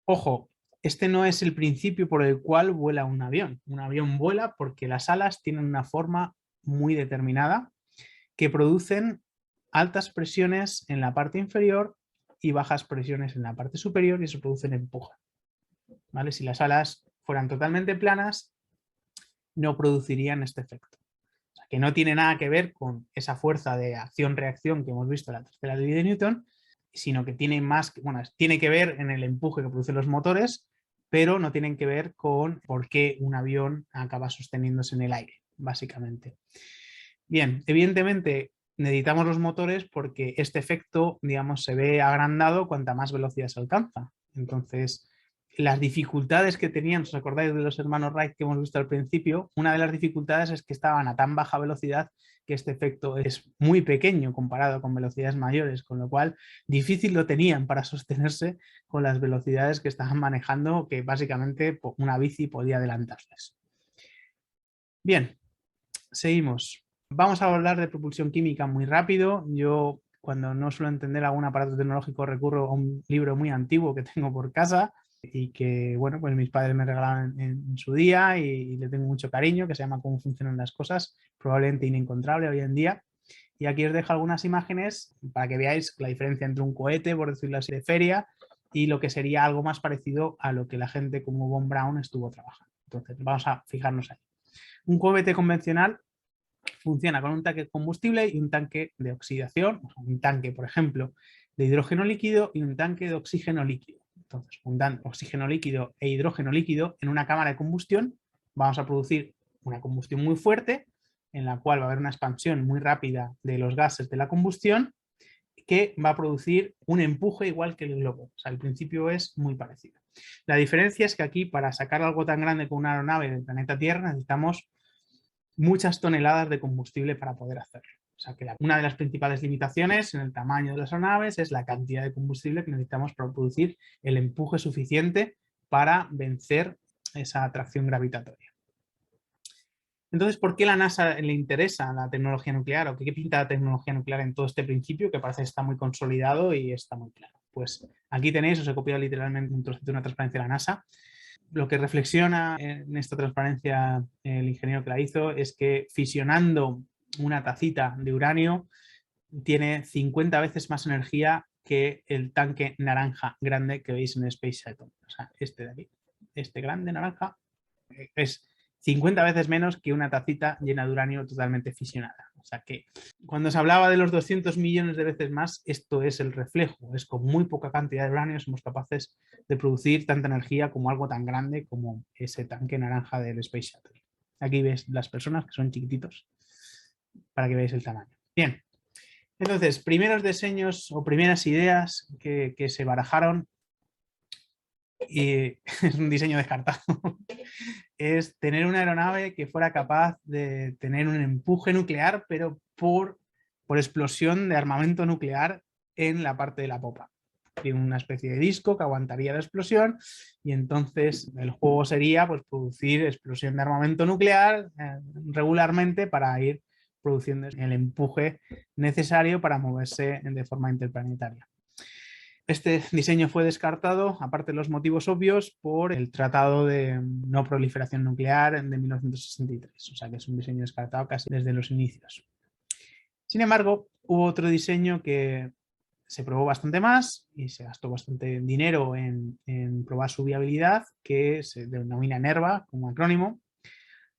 Ojo, este no es el principio por el cual vuela un avión. Un avión vuela porque las alas tienen una forma muy determinada que producen altas presiones en la parte inferior y bajas presiones en la parte superior y eso produce un empuje. ¿Vale? Si las alas fueran totalmente planas, no producirían este efecto. O sea, que no tiene nada que ver con esa fuerza de acción-reacción que hemos visto en la tercera ley de Newton, sino que tiene más, bueno, tiene que ver en el empuje que producen los motores, pero no tienen que ver con por qué un avión acaba sosteniéndose en el aire, básicamente. Bien, evidentemente necesitamos los motores porque este efecto, digamos, se ve agrandado cuanta más velocidad se alcanza. Entonces, las dificultades que tenían, ¿os acordáis de los hermanos Wright que hemos visto al principio? Una de las dificultades es que estaban a tan baja velocidad que este efecto es muy pequeño comparado con velocidades mayores, con lo cual difícil lo tenían para sostenerse con las velocidades que estaban manejando, que básicamente una bici podía adelantarles. Bien, seguimos. Vamos a hablar de propulsión química muy rápido. Yo, cuando no suelo entender algún aparato tecnológico, recurro a un libro muy antiguo que tengo por casa y que, bueno, pues mis padres me regalaron en su día y le tengo mucho cariño, que se llama Cómo funcionan las cosas, probablemente inencontrable hoy en día. Y aquí os dejo algunas imágenes para que veáis la diferencia entre un cohete, por decirlo así, de feria y lo que sería algo más parecido a lo que la gente como Von Braun estuvo trabajando. Entonces, vamos a fijarnos ahí. Un cohete convencional funciona con un tanque de combustible y un tanque de oxidación, o sea, un tanque, por ejemplo, de hidrógeno líquido y un tanque de oxígeno líquido. Entonces, juntando oxígeno líquido e hidrógeno líquido en una cámara de combustión, vamos a producir una combustión muy fuerte, en la cual va a haber una expansión muy rápida de los gases de la combustión, que va a producir un empuje igual que el globo. O sea, el principio es muy parecido. La diferencia es que aquí, para sacar algo tan grande como una aeronave del planeta Tierra, necesitamos muchas toneladas de combustible para poder hacerlo. O sea que una de las principales limitaciones en el tamaño de las aeronaves es la cantidad de combustible que necesitamos para producir el empuje suficiente para vencer esa atracción gravitatoria. Entonces, ¿por qué a la NASA le interesa la tecnología nuclear o qué pinta la tecnología nuclear en todo este principio que parece que está muy consolidado y está muy claro? Pues aquí tenéis, os he copiado literalmente un trocito de una transparencia de la NASA. Lo que reflexiona en esta transparencia el ingeniero que la hizo es que fisionando una tacita de uranio tiene 50 veces más energía que el tanque naranja grande que veis en el Space Shuttle. O sea, este de aquí, este grande naranja, es 50 veces menos que una tacita llena de uranio totalmente fisionada. O sea que cuando se hablaba de los 200 millones de veces más, esto es el reflejo. Es con muy poca cantidad de uranio somos capaces de producir tanta energía como algo tan grande como ese tanque naranja del Space Shuttle. Aquí ves las personas que son chiquititos para que veáis el tamaño. Bien, entonces, primeros diseños o primeras ideas que se barajaron y es un diseño descartado, es tener una aeronave que fuera capaz de tener un empuje nuclear, pero por explosión de armamento nuclear en la parte de la popa. Tiene una especie de disco que aguantaría la explosión y entonces el juego sería pues, producir explosión de armamento nuclear regularmente para ir produciendo el empuje necesario para moverse de forma interplanetaria. Este diseño fue descartado, aparte de los motivos obvios, por el Tratado de No Proliferación Nuclear de 1963. O sea que es un diseño descartado casi desde los inicios. Sin embargo, hubo otro diseño que se probó bastante más y se gastó bastante dinero en probar su viabilidad, que se denomina NERVA como acrónimo.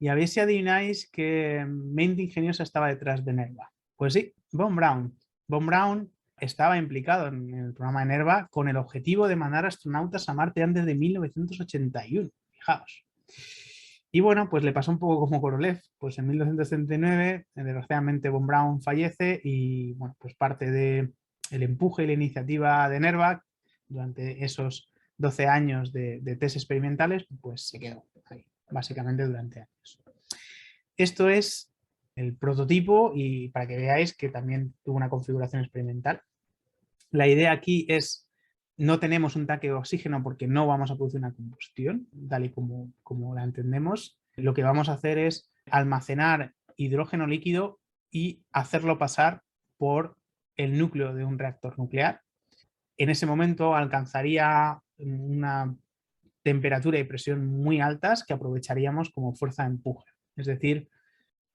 Y a ver si adivináis qué mente ingeniosa estaba detrás de NERVA. Pues sí, Von Braun. Von Braun estaba implicado en el programa de NERVA con el objetivo de mandar astronautas a Marte antes de 1981. Fijaos. Y bueno, pues le pasó un poco como Korolev. Pues en 1979, desgraciadamente, Von Braun fallece y bueno, pues parte del empuje y la iniciativa de NERVA durante esos 12 años de test experimentales, pues se quedó ahí, básicamente durante años. Esto es el prototipo y para que veáis que también tuvo una configuración experimental. La idea aquí es, no tenemos un tanque de oxígeno porque no vamos a producir una combustión, tal y como la entendemos. Lo que vamos a hacer es almacenar hidrógeno líquido y hacerlo pasar por el núcleo de un reactor nuclear. En ese momento alcanzaría una temperatura y presión muy altas que aprovecharíamos como fuerza de empuje. Es decir,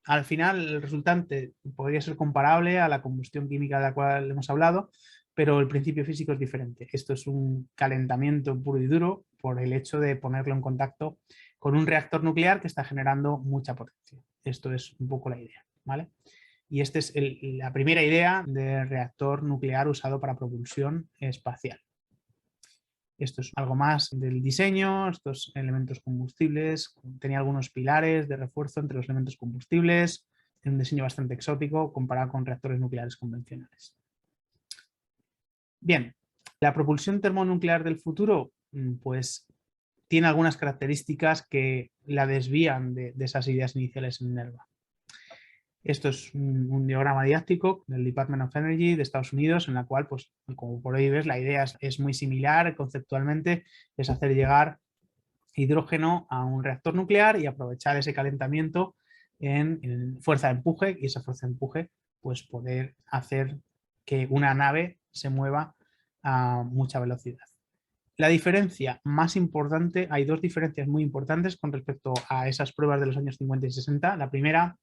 al final el resultante podría ser comparable a la combustión química de la cual hemos hablado, pero el principio físico es diferente. Esto es un calentamiento puro y duro por el hecho de ponerlo en contacto con un reactor nuclear que está generando mucha potencia. Esto es un poco la idea, ¿vale? Y esta es la primera idea de reactor nuclear usado para propulsión espacial. Esto es algo más del diseño, estos elementos combustibles, tenía algunos pilares de refuerzo entre los elementos combustibles, un diseño bastante exótico comparado con reactores nucleares convencionales. Bien, la propulsión termonuclear del futuro, pues tiene algunas características que la desvían de esas ideas iniciales en NERVA. Esto es un diagrama didáctico del Department of Energy de Estados Unidos, en la cual, pues, como por ahí ves, la idea es muy similar conceptualmente, es hacer llegar hidrógeno a un reactor nuclear y aprovechar ese calentamiento en fuerza de empuje, y esa fuerza de empuje, pues poder hacer que una nave se mueva a mucha velocidad. La diferencia más importante, hay dos diferencias muy importantes con respecto a esas pruebas de los años 50 y 60. La primera,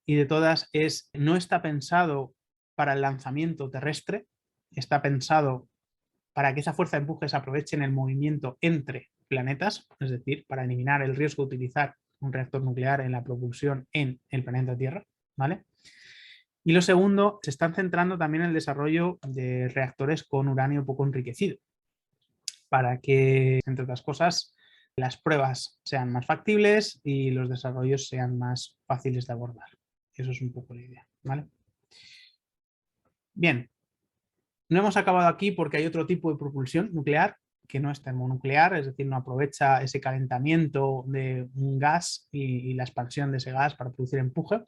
y de todas, es no está pensado para el lanzamiento terrestre, está pensado para que esa fuerza de empuje se aproveche en el movimiento entre planetas, es decir, para eliminar el riesgo de utilizar un reactor nuclear en la propulsión en el planeta Tierra, ¿vale? Y lo segundo, se están centrando también en el desarrollo de reactores con uranio poco enriquecido, para que, entre otras cosas, las pruebas sean más factibles y los desarrollos sean más fáciles de abordar. Eso es un poco la idea, ¿vale? Bien, no hemos acabado aquí porque hay otro tipo de propulsión nuclear que no es termonuclear, es decir, no aprovecha ese calentamiento de un gas y la expansión de ese gas para producir empuje,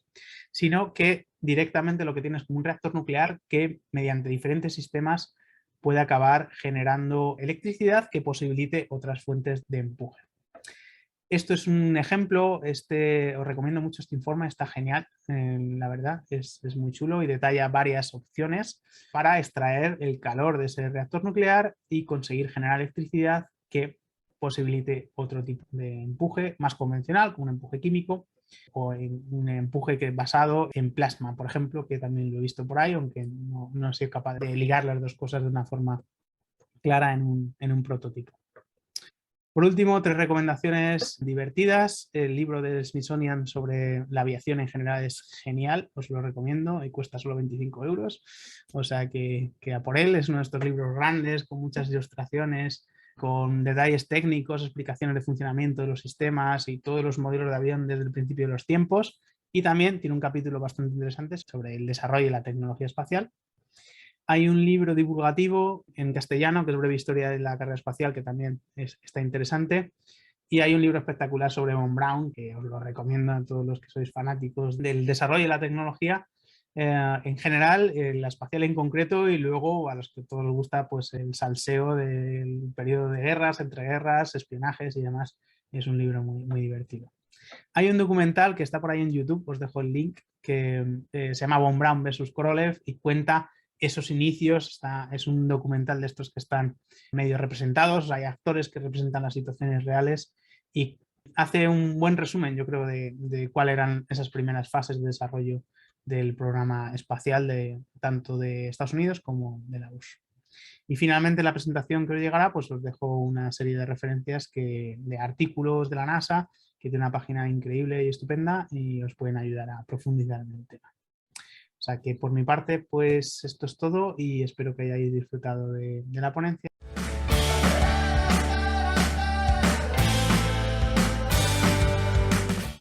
sino que directamente lo que tiene es como un reactor nuclear que mediante diferentes sistemas puede acabar generando electricidad que posibilite otras fuentes de empuje. Esto es un ejemplo, os recomiendo mucho este informe, está genial, la verdad, es muy chulo y detalla varias opciones para extraer el calor de ese reactor nuclear y conseguir generar electricidad que posibilite otro tipo de empuje más convencional, como un empuje químico o un empuje basado en plasma, por ejemplo, que también lo he visto por ahí, aunque no soy capaz de ligar las dos cosas de una forma clara en un prototipo. Por último, 3 recomendaciones divertidas. El libro del Smithsonian sobre la aviación en general es genial, os lo recomiendo y cuesta solo 25 euros. O sea que a por él, es uno de estos libros grandes con muchas ilustraciones, con detalles técnicos, explicaciones de funcionamiento de los sistemas y todos los modelos de avión desde el principio de los tiempos. Y también tiene un capítulo bastante interesante sobre el desarrollo de la tecnología espacial. Hay un libro divulgativo en castellano, que es Breve Historia de la Carrera Espacial, que también está interesante. Y hay un libro espectacular sobre Von Braun, que os lo recomiendo a todos los que sois fanáticos del desarrollo de la tecnología en general, la espacial en concreto, y luego a los que todos les gusta pues el salseo del periodo de guerras, entreguerras, espionajes y demás. Es un libro muy divertido. Hay un documental que está por ahí en YouTube, os dejo el link, que se llama Von Braun versus Korolev y cuenta esos inicios. Es un documental de estos que están medio representados, hay actores que representan las situaciones reales y hace un buen resumen, yo creo, de cuáles eran esas primeras fases de desarrollo del programa espacial tanto de Estados Unidos como de la URSS. Y finalmente, en la presentación que os llegará, pues os dejo una serie de referencias de artículos de la NASA, que tiene una página increíble y estupenda y os pueden ayudar a profundizar en el tema. O sea que por mi parte, pues esto es todo y espero que hayáis disfrutado de la ponencia.